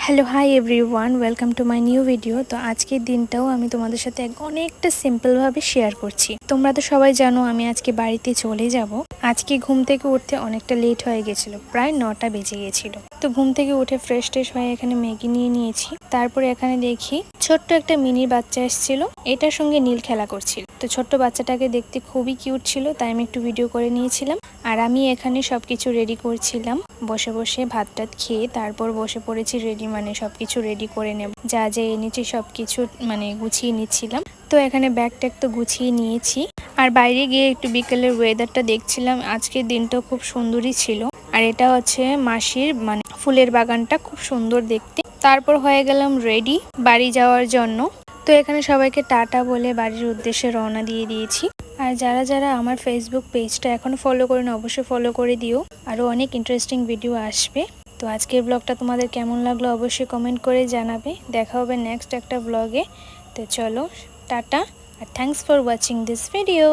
Hello hi everyone, welcome to my new video. তো আজকের দিনটাও আমি তোমাদের সাথে অনেকটা সিম্পলভাবে শেয়ার করছি। তোমরা তো সবাই জানো আমি আজকে বাড়িতে চলে যাব। আজকে ঘুম থেকে উঠতে অনেকটা লেট হয়ে গেছিলো, প্রায় 9টা বেজে গেছিলো। তো ঘুম থেকে উঠে ফ্রেশ ট্রেশ হয়ে এখানে ম্যাগি নিয়ে নিয়েছি। তারপরে এখানে দেখি ছোট্ট একটা মিনি বাচ্চা এসেছিল, এটার সঙ্গে নীল খেলা করছিল। তো ছোট্ট বাচ্চাটাকে দেখতে খুবই কিউট ছিল, তাই আমি একটু ভিডিও করে নিয়েছিলাম। আর আমি এখানে সবকিছু রেডি করছিলাম, বসে বসে ভাত টাত খেয়ে তারপর বসে পড়েছি রেডি, মানে সবকিছু রেডি করে নেব। যা যা এনেছি সবকিছু গুছিয়ে নিচ্ছিলাম। তো এখানে ব্যাগ ট্যাগ তো গুছিয়ে নিয়েছি। আর বাইরে গিয়ে একটু বিকেলের ওয়েদারটা দেখছিলাম। আজকের দিনটা খুব সুন্দরই ছিল। আর এটা হচ্ছে মাসির ফুলের বাগানটা, খুব সুন্দর দেখতে। তারপর হয়ে গেলাম রেডি বাড়ি যাওয়ার জন্য। তো এখানে সবাইকে টাটা বলে বাড়ির উদ্দেশ্যে রওনা দিয়ে দিয়েছি। আর যারা যারা আমার ফেসবুক পেজটা এখনো ফলো করেন অবশ্যই ফলো করে দিও, আরও অনেক ইন্টারেস্টিং ভিডিও আসবে। তো আজকের ব্লগটা তোমাদের কেমন লাগলো অবশ্যই কমেন্ট করে জানাবে। দেখা হবে নেক্সট একটা ব্লগে। তো চলো টাটা, আর thanks for watching this video.